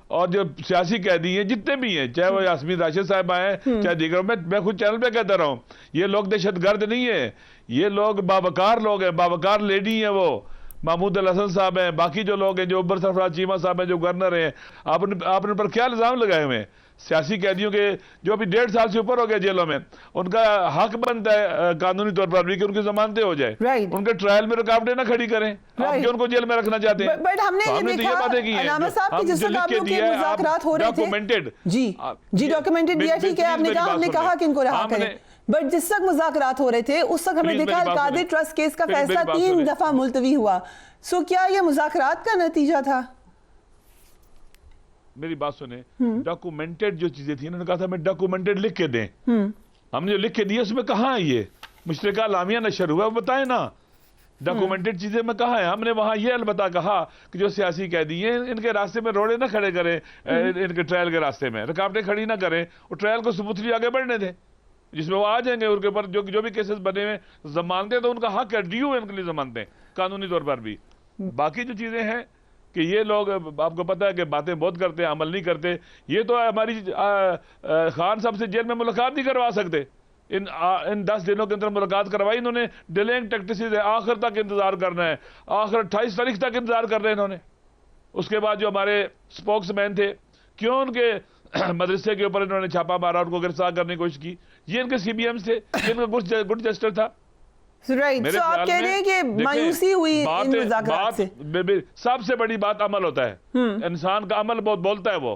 اور جو سیاسی قیدی ہیں جتنے بھی ہیں, چاہے وہ یاسمین راشد صاحب آئے, چاہے دیگر, میں خود چینل پہ کہتا رہا ہوں, یہ لوگ دہشت گرد نہیں ہیں, یہ لوگ باوقار لوگ ہیں, باوقار لیڈی ہیں. وہ محمود الحسن صاحب ہیں, باقی جو لوگ ہیں, جو عمر سرفراز چیمہ صاحب ہیں, جو گورنر ہیں, آپ نے ان پر کیا الزام لگائے ہوئے ہیں؟ سیاسی قیدیوں کے جو ابھی 1.5 سال سے اوپر ہو گئے جیلوں میں, ان کا حق بنتا ہے قانونی طور پر بھی کہ ان کی ضمانتیں ہو جائے, ان کے ٹرائل میں رکاوٹیں نہ کھڑی کریں. آپ کیوں ان کو جیل میں رکھنا چاہتے ہیں؟ بٹ ہم نے یہ دیکھا علامہ صاحب کہ جس وقت آپ لوگ کے مذاکرات ہو رہے تھے, جی ڈاکومنٹڈ دیا, ٹھیک ہے, ہم نے کہا کہ ان کو رہا کریں. بٹ جس وقت مذاکرات ہو رہے تھے اس وقت ہم نے دیکھا القادر ٹرسٹ کیس کا فیصلہ 3 دفعہ ملتوی ہوا. سو کیا یہ مذاکرات کا نتیجہ تھا؟ میری بات سنیں, ڈاکومنٹڈ جو چیزیں تھیں, انہوں نے کہا تھا میں ڈاکومنٹڈ لکھ کے دیں. ہم نے جو لکھ کے دیا اس میں کہاں ہے یہ مشترکہ اعلامیہ نشر ہوا, وہ بتائیں نا ڈاکومنٹڈ چیزیں میں کہاں ہیں. ہم نے وہاں یہ البتہ کہا کہ جو سیاسی قیدی ہیں ان کے راستے میں روڑے نہ کھڑے کریں, ان کے ٹرائل کے راستے میں رکاوٹیں کھڑی نہ کریں, اور ٹرائل کو سموتھلی آگے بڑھنے دیں, جس میں وہ آ جائیں گے. ان کے اوپر جو بھی کیسز بنے ہوئے ضمانتیں, تو ان کا حق ہے, ڈیو ہے ان کے لیے ضمانتیں قانونی طور پر بھی. باقی جو چیزیں ہیں کہ یہ لوگ, آپ کو پتہ ہے کہ باتیں بہت کرتے ہیں, عمل نہیں کرتے. یہ تو ہماری خان صاحب سے جیل میں ملاقات نہیں کروا سکتے. ان 10 دنوں کے اندر ملاقات کروائی انہوں نے, ڈیلنگ ٹیکٹسز ہے, آخر تک انتظار کرنا ہے, آخر 28 تاریخ تک انتظار کر رہے ہیں انہوں نے. اس کے بعد جو ہمارے سپوکس مین تھے, کیوں ان کے مدرسے کے اوپر انہوں نے چھاپا مارا, ان کو گرفتار کرنے کی کوشش کی. یہ ان کے سی بی ایم تھے, یہ ان کا گڈ جسٹر تھا. سو آپ کہہ رہے ہیں کہ مایوسی ہوئی ان مذاکرات سے. سب سے بڑی بات عمل ہوتا ہے, انسان کا عمل بہت بولتا ہے, وہ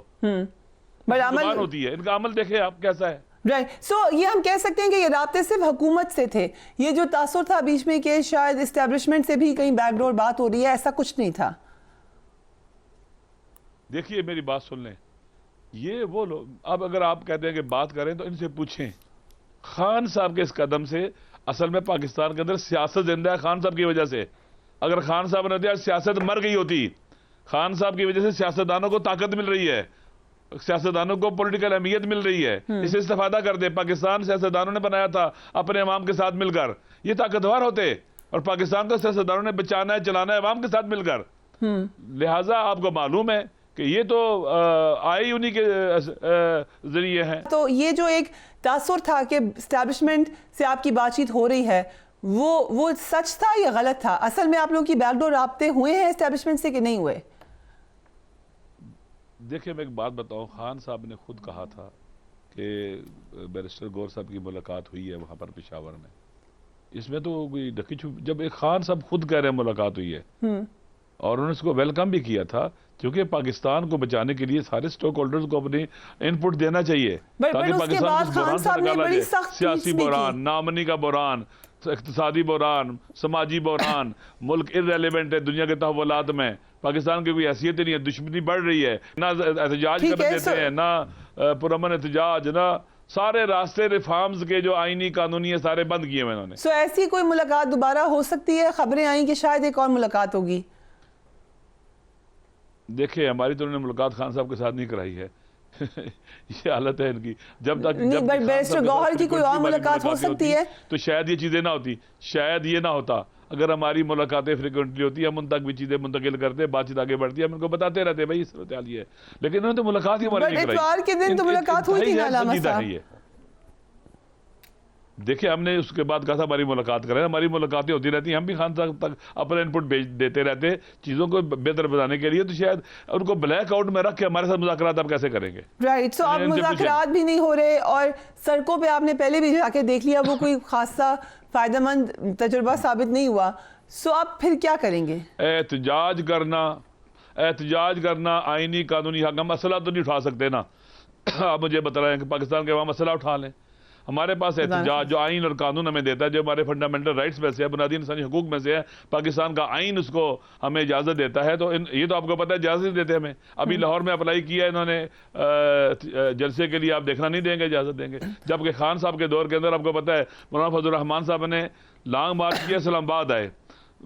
زبان ہوتی ہے, ان کا عمل دیکھیں آپ کیسا ہے. سو یہ ہم کہہ سکتے ہیں کہ یہ رابطے صرف حکومت سے تھے, یہ جو تاثر تھا بیچ میں کہ شاید اسٹیبلشمنٹ سے بھی کہیں بیک ڈور بات ہو رہی ہے, ایسا کچھ نہیں تھا. دیکھیے میری بات سن لیں, یہ وہ لوگ, اب اگر آپ کہتے ہیں کہ بات کریں تو ان سے پوچھیں. خان صاحب کے اس قدم سے اصل میں پاکستان کے اندر سیاست زندہ ہے خان صاحب کی وجہ سے. اگر خان صاحب نے دیا, سیاست مر گئی ہوتی. خان صاحب کی وجہ سے سیاستدانوں کو طاقت مل رہی ہے, سیاستدانوں کو پولیٹیکل اہمیت مل رہی ہے, اس سے استفادہ کرتے. پاکستان سیاستدانوں نے بنایا تھا اپنے عوام کے ساتھ مل کر, یہ طاقتور ہوتے, اور پاکستان کو سیاستدانوں نے بچانا ہے, چلانا ہے عوام کے ساتھ مل کر. لہٰذا آپ کو معلوم ہے کہ یہ تو آئی انہی کے ذریعے ہیں. تو یہ جو ایک تاثر تھا کہ اسٹیبلشمنٹ سے آپ کی بات چیت ہو رہی ہے, وہ سچ تھا یا غلط تھا؟ اصل میں آپ لوگوں کی بیک ڈور رابطے ہوئے ہیں اسٹیبلشمنٹ سے کہ نہیں ہوئے؟ دیکھیں میں ایک بات بتاؤں, خان صاحب نے خود کہا تھا کہ بیرسٹر گور صاحب کی ملاقات ہوئی ہے وہاں پر پشاور میں. اس میں تو کوئی ڈکی چھپ، جب ایک خان صاحب خود کہہ رہے ہیں ملاقات ہوئی ہے اور انہوں نے اس کو ویلکم بھی کیا تھا، کیونکہ پاکستان کو بچانے کے لیے سارے سٹیک ہولڈرز کو اپنی ان پٹ دینا چاہیے تاکہ پاکستان کو بحران سے نکالا جائے. سیاسی بحران، نامنی کا بحران، اقتصادی بحران، سماجی بحران، ملک ارریلیونٹ ہے دنیا کے تحولات میں، پاکستان کی کوئی حیثیت نہیں ہے، دشمنی بڑھ رہی ہے، نہ احتجاج کرنے دیتے ہیں، نہ پرامن احتجاج، نہ سارے راستے ریفارمز کے جو آئینی قانونی ہے سارے بند کیے ہوئے انہوں نے. سو ایسی کوئی ملاقات دوبارہ ہو سکتی ہے؟ خبریں آئیں کہ شاید ایک اور ملاقات ہوگی. دیکھیں ہماری تو انہوں نے ملاقات خان صاحب کے ساتھ نہیں کرائی ہے. یہ حالت ہے ان کی. جب تک بیرسٹر گوہر کی کوئی اور ملاقات ہو سکتی ہے تو شاید یہ چیزیں نہ ہوتی، شاید یہ نہ ہوتا. اگر ہماری ملاقاتیں فریکوینٹلی ہوتی ہم ان تک بھی چیزیں منتقل کرتے، بات چیت آگے بڑھتی ہے، ہم ان کو بتاتے رہتے بھائی اس صورتحال یہ ہے. لیکن انہوں نے تو ملاقات ہی ہماری نہیں کرائی. اتوار کے دن تو ملاقات ہوئی تھی نا علامہ صاحب. دیکھیں ہم نے اس کے بعد کہا تھا ہماری ملاقات کریں، ہماری ملاقاتیں ہوتی رہتی ہیں، ہم بھی خان صاحب تک اپنا ان پٹ دیتے رہتے چیزوں کو بہتر بنانے کے لیے. تو شاید ان کو بلیک آؤٹ میں رکھ کے ہمارے ساتھ مذاکرات آپ کیسے کریں گے؟ رائٹ. سو اب مذاکرات بھی نہیں ہو رہے اور سڑکوں پہ آپ نے پہلے بھی جا کے دیکھ لیا، وہ کوئی خاصا فائدہ مند تجربہ ثابت نہیں ہوا. سو اب پھر کیا کریں گے؟ احتجاج کرنا آئینی قانونی حق. ہم مسئلہ تو نہیں اٹھا سکتے نا. آپ مجھے بتا رہے ہیں کہ پاکستان کے وہاں مسئلہ اٹھا لیں. ہمارے پاس احتجاج جو آئین اور قانون ہمیں دیتا ہے، جو ہمارے فنڈامنٹل رائٹس میں سے ہے، بنیادی انسانی حقوق میں سے ہے، پاکستان کا آئین اس کو ہمیں اجازت دیتا ہے. تو یہ تو آپ کو پتہ ہے اجازت دیتے ہمیں. ابھی لاہور میں اپلائی کیا ہے انہوں نے جلسے کے لیے، آپ دیکھنا نہیں دیں گے، اجازت دیں گے. جبکہ خان صاحب کے دور کے اندر آپ کو پتہ ہے مولانا فضل الرحمان صاحب نے لانگ مارچ کیا، اسلام آباد آئے.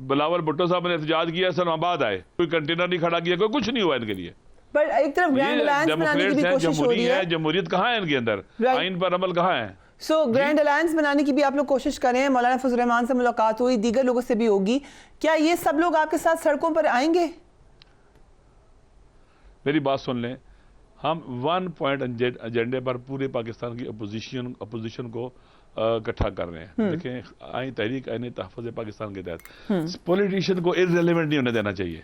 بلاول بھٹو صاحب نے احتجاج کیا، اسلام آباد آئے. کوئی کنٹینر نہیں کھڑا کیا، کوئی کچھ نہیں ہوا ان کے لیے. پر ایک طرف گرینڈ الائنس بنانے کی بھی کوشش ہو رہی ہے. جمہوریت کہاں ہے ان کے اندر؟ آئین پر عمل کہاں ہے؟ سو گرینڈ الائنس بنانے کی بھی آپ لوگ کوشش کریں. مولانا فضل الرحمان سے ملاقات ہوئی، دیگر لوگوں سے بھی ہوگی. کیا یہ سب لوگ آپ کے ساتھ سڑکوں پر آئیں گے؟ میری بات سن لیں، ہم 1 پوائنٹ ایجنڈے پر پورے پاکستان کی اپوزیشن کو اکٹھا کر رہے ہیں. دیکھیں آئین تحریک آئین تحفظ پاکستان کے تحت پولیٹیشین کو ارریلیونٹ نہیں ہونے دینا چاہیے،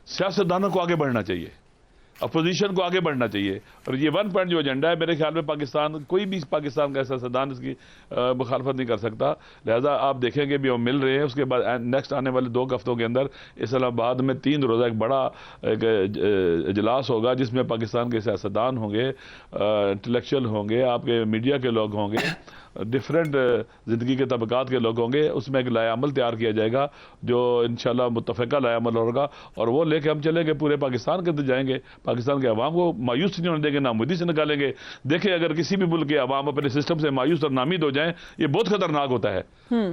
سیاستدانوں کو آگے بڑھنا چاہیے، اپوزیشن کو آگے بڑھنا چاہیے. اور یہ 1 پوائنٹ جو ایجنڈا ہے میرے خیال میں پاکستان کوئی بھی پاکستان کا سیاستدان اس کی مخالفت نہیں کر سکتا. لہذا آپ دیکھیں گے بھی ہم مل رہے ہیں. اس کے بعد نیکسٹ آنے والے 2 ہفتوں کے اندر اسلام آباد میں 3 روزہ ایک بڑا اجلاس ہوگا جس میں پاکستان کے سیاستدان ہوں گے، انٹلیکچوئل ہوں گے، آپ کے میڈیا کے لوگ ہوں گے، ڈفرینٹ زندگی کے طبقات کے لوگ ہوں گے. اس میں ایک لائحہ عمل تیار کیا جائے گا جو انشاءاللہ متفقہ لائحہ عمل ہوگا، اور وہ لے کے ہم چلیں گے پورے پاکستان کے اندر جائیں گے. پاکستان کے عوام کو مایوس نہیں ہونے دیں گے، ناامیدی سے نکالیں گے. دیکھیں اگر کسی بھی ملک کے عوام اپنے سسٹم سے مایوس اور نامید ہو جائیں، یہ بہت خطرناک ہوتا ہے.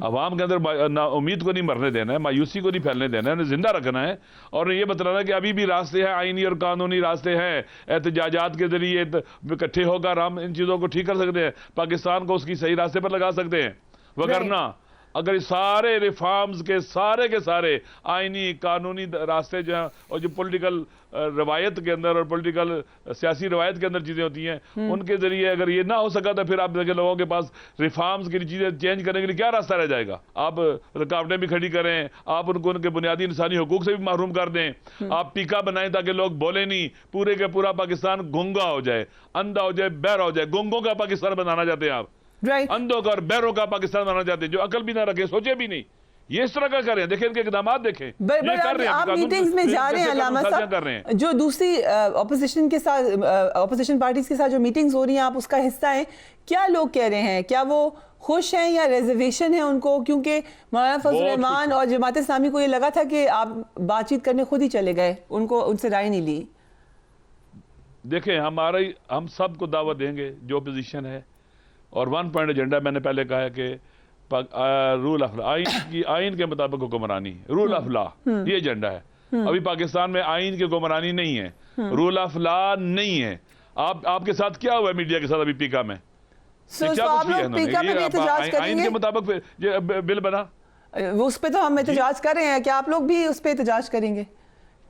عوام کے اندر امید کو نہیں مرنے دینا ہے، مایوسی کو نہیں پھیلنے دینا ہے، انہیں زندہ رکھنا ہے. اور یہ بتلانا ہے کہ ابھی بھی راستے ہیں، آئینی اور قانونی راستے ہیں. احتجاجات کے ذریعے اکٹھے ہو کر ہم ان چیزوں کو ٹھیک کر سکتے ہیں، پاکستان کو اس کی صحیح راستے پر لگا سکتے ہیں. وگرنہ اگر سارے ریفارمز کے سارے آئینی قانونی راستے جو ہیں اور جو پولیٹیکل روایت کے اندر اور پولیٹیکل سیاسی روایت کے اندر چیزیں ہوتی ہیں ان کے ذریعے اگر یہ نہ ہو سکا تو پھر آپ دیکھیں لوگوں کے پاس ریفارمز کی چیزیں چینج کرنے کے لیے کیا راستہ رہ جائے گا؟ آپ رکاوٹیں بھی کھڑی کریں، آپ ان کو ان کے بنیادی انسانی حقوق سے بھی محروم کر دیں، آپ پیکا بنائیں تاکہ لوگ بولیں نہیں، پورے کے پورا پاکستان گونگا ہو جائے، اندھا ہو جائے، بہرا ہو جائے. گونگوں کا پاکستان بنانا چاہتے ہیں آپ، اندھوں کا اور بہروں کا پاکستان بنانا چاہتے ہیں جو عقل بھی نہ رکھے، سوچے بھی نہیں. یہ اس طرح کا کریں. دیکھیں ان کے اقدامات دیکھیں. آپ میٹنگز میں جا رہے ہیں علامہ صاحب، جو دوسری اپوزیشن کے ساتھ، اپوزیشن پارٹیز کے ساتھ جو میٹنگز ہو رہی ہیں آپ اس کا حصہ ہیں، کیا لوگ کہہ رہے ہیں؟ کیا وہ خوش ہیں یا ریزرویشن ہے ان کو؟ کیونکہ مولانا فضل الرحمان اور جماعت اسلامی کو یہ لگا تھا کہ آپ بات چیت کرنے خود ہی چلے گئے، ان سے رائے نہیں لی. دیکھیں ہم سب کو دعوت دیں گے جو اپوزیشن ہے. اور 1 پوائنٹ ایجنڈا میں نے پہلے کہا ہے کہ رول آف لا، آئین کے مطابق حکمرانی، رول آف لا، یہ ایجنڈا ہے. ابھی پاکستان میں آئین کی حکمرانی نہیں ہے، رول آف لا نہیں ہے. آپ کے ساتھ کیا ہوا ہے میڈیا کے ساتھ ابھی پیکا میں؟ آئین کے مطابق بل بنا، اس پہ تو ہم احتجاج کر رہے ہیں. کیا آپ لوگ بھی اس پہ احتجاج کریں گے؟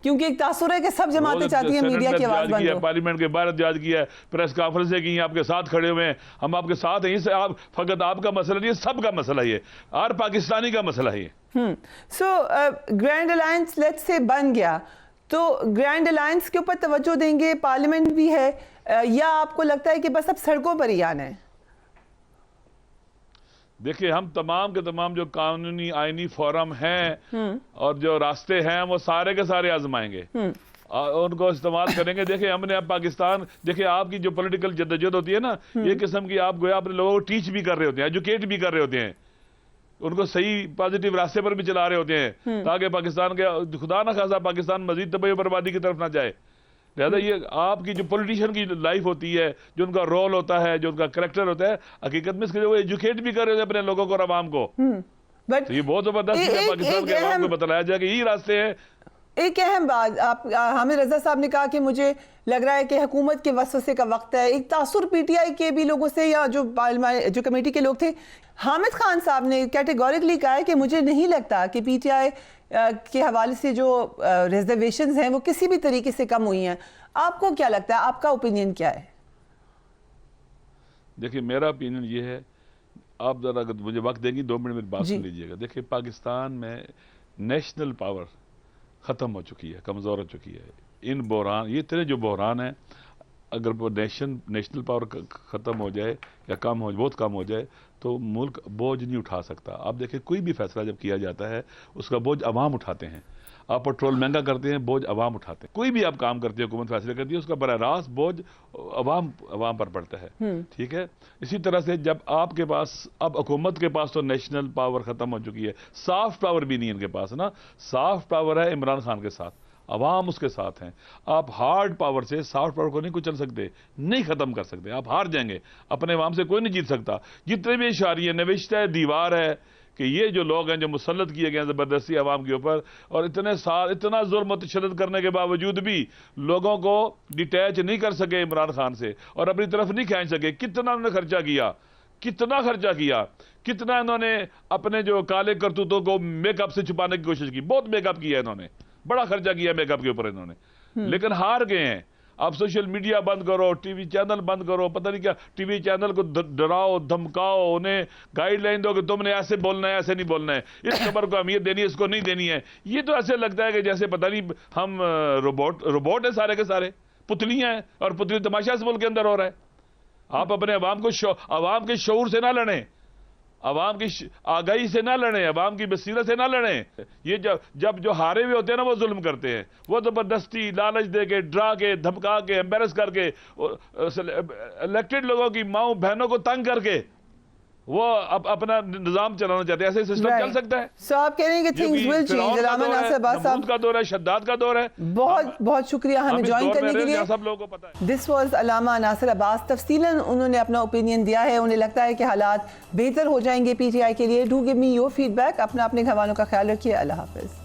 کیونکہ ایک تاثر ہے کہ سب جماعتیں چاہتی ہیں میڈیا کی آواز بند ہو. پارلیمنٹ کے باہر احتجاج کیا ہے، پریس کانفرنسیں کی ہیں، آپ کے ساتھ کھڑے ہوئے ہیں، ہم آپ کے ساتھ ہیں. فقط آپ کا مسئلہ نہیں، سب کا مسئلہ یہ، ہر پاکستانی کا مسئلہ یہ. سو گرینڈ الائنس لیٹس سے بن گیا، تو گرینڈ الائنس کے اوپر توجہ دیں گے, پارلیمنٹ بھی ہے, یا آپ کو لگتا ہے کہ بس اب سڑکوں پر ہی آنا ہے؟ دیکھیں ہم تمام کے تمام جو قانونی آئینی فورم ہیں اور جو راستے ہیں وہ سارے کے سارے آزمائیں گے, ان کو استعمال کریں گے. دیکھیں ہم نے اب پاکستان, دیکھیں آپ کی جو پولیٹیکل جدوجہد ہوتی ہے نا, یہ قسم کی آپ گویا اپنے لوگوں کو ٹیچ بھی کر رہے ہوتے ہیں, ایجوکیٹ بھی کر رہے ہوتے ہیں, ان کو صحیح پازیٹیو راستے پر بھی چلا رہے ہوتے ہیں تاکہ پاکستان کے خدا نہ خاصا پاکستان مزید تباہی و بربادی کی طرف نہ جائے. لہذا یہ آپ کی جو پولیٹیشین کی لائف ہوتی ہے, جو ان کا رول ہوتا ہے, جو ان کا کریکٹر ہوتا ہے, حقیقت میں اس کے جو ایجوکیٹ بھی کر رہے ہوتے ہیں اپنے لوگوں کو اور عوام کو. تو یہ بہت زبردست ہے پاکستان کے عوام کو بتلایا جائے کہ یہی راستے ہیں. ایک اہم بات, آپ حامد رضا صاحب نے کہا کہ مجھے لگ رہا ہے کہ حکومت کے وسوسے کا وقت ہے. ایک تاثر پی ٹی آئی کے بھی لوگوں سے یا جو کمیٹی کے لوگ تھے, حامد خان صاحب نے کیٹیگوریکلی کہا ہے کہ مجھے نہیں لگتا کہ پی ٹی آئی کے حوالے سے جو ریزرویشنز ہیں وہ کسی بھی طریقے سے کم ہوئی ہیں. آپ کو کیا لگتا ہے, آپ کا اوپینین کیا ہے؟ دیکھیں میرا اوپینین یہ ہے, آپ ذرا اگر مجھے وقت دیں گی 2 منٹ میں بات سن لیجئے گا. دیکھیں پاکستان میں نیشنل پاور ختم ہو چکی ہے, کمزور ہو چکی ہے. ان بحران, یہ اتنے جو بحران ہیں, اگر وہ نیشنل پاور ختم ہو جائے یا بہت کم ہو جائے تو ملک بوجھ نہیں اٹھا سکتا. آپ دیکھیں کوئی بھی فیصلہ جب کیا جاتا ہے اس کا بوجھ عوام اٹھاتے ہیں. آپ پٹرول مہنگا کرتے ہیں, بوجھ عوام اٹھاتے ہیں. کوئی بھی آپ کام کرتے ہیں, حکومت فیصلے کرتی ہے, اس کا براہ راست بوجھ عوام پر پڑتا ہے. ٹھیک ہے, اسی طرح سے جب آپ کے پاس, اب حکومت کے پاس تو نیشنل پاور ختم ہو چکی ہے, سافٹ پاور بھی نہیں ہے ان کے پاس نا. سافٹ پاور ہے عمران خان کے ساتھ, عوام اس کے ساتھ ہیں. آپ ہارڈ پاور سے سافٹ پاور کو نہیں کچل سکتے, نہیں ختم کر سکتے. آپ ہار جائیں گے, اپنے عوام سے کوئی نہیں جیت سکتا. جتنے بھی اشاریے نوشتہ ہے, دیوار ہے کہ یہ جو لوگ ہیں جو مسلط کیے گئے ہیں زبردستی عوام کے اوپر, اور اتنے سال اتنا ظلم و تشدد کرنے کے باوجود بھی لوگوں کو ڈیٹیچ نہیں کر سکے عمران خان سے اور اپنی طرف نہیں کھینچ سکے. کتنا انہوں نے خرچہ کیا, کتنا انہوں نے اپنے جو کالے کرتوتوں کو میک اپ سے چھپانے کی کوشش کی. بہت میک اپ کیا انہوں نے, بڑا خرچہ کیا میک اپ کے اوپر انہوں نے, لیکن ہار گئے ہیں. آپ سوشل میڈیا بند کرو, ٹی وی چینل بند کرو, پتہ نہیں کیا, ٹی وی چینل کو ڈراؤ دھمکاؤ, انہیں گائیڈ لائن دو کہ تم نے ایسے بولنا ہے, ایسے نہیں بولنا ہے, اس خبر کو اہمیت دینی ہے, اس کو نہیں دینی ہے. یہ تو ایسے لگتا ہے کہ جیسے پتہ نہیں ہم روبوٹ ہیں سارے کے سارے, پتلیاں ہیں, اور پتلی تماشا اس ملک کے اندر ہو رہا ہے. آپ اپنے عوام کے شعور سے نہ لڑیں, عوام کی آگاہی سے نہ لڑیں, عوام کی بصیرت سے نہ لڑیں. یہ جب جو ہارے ہوئے ہوتے ہیں نا وہ ظلم کرتے ہیں, وہ زبردستی لالچ دے کے, ڈرا کے, دھمکا کے, ایمبیرس کر کے, الیکٹڈ لوگوں کی ماؤں بہنوں کو تنگ کر کے وہ اپنا نظام چلانا چاہتے ہیں. ایسے سسٹم چل سکتا ہے؟ سو آپ کہہ رہے ہیں کہ things will change. علامہ ناصر عباس صاحب کا دور ہے, شداد کا دور ہے. بہت شکریہ ہمیں جوائن کرنے کے لیے. سب لوگوں کو پتہ ہے. دس واز علامہ ناصر عباس. تفصیلاً انہوں نے اپنا اوپینین دیا ہے. انہیں لگتا ہے کہ حالات بہتر ہو جائیں گے پی ٹی آئی کے لیے. Do give me your feed back گھر والوں کا خیال رکھیے. اللہ حافظ.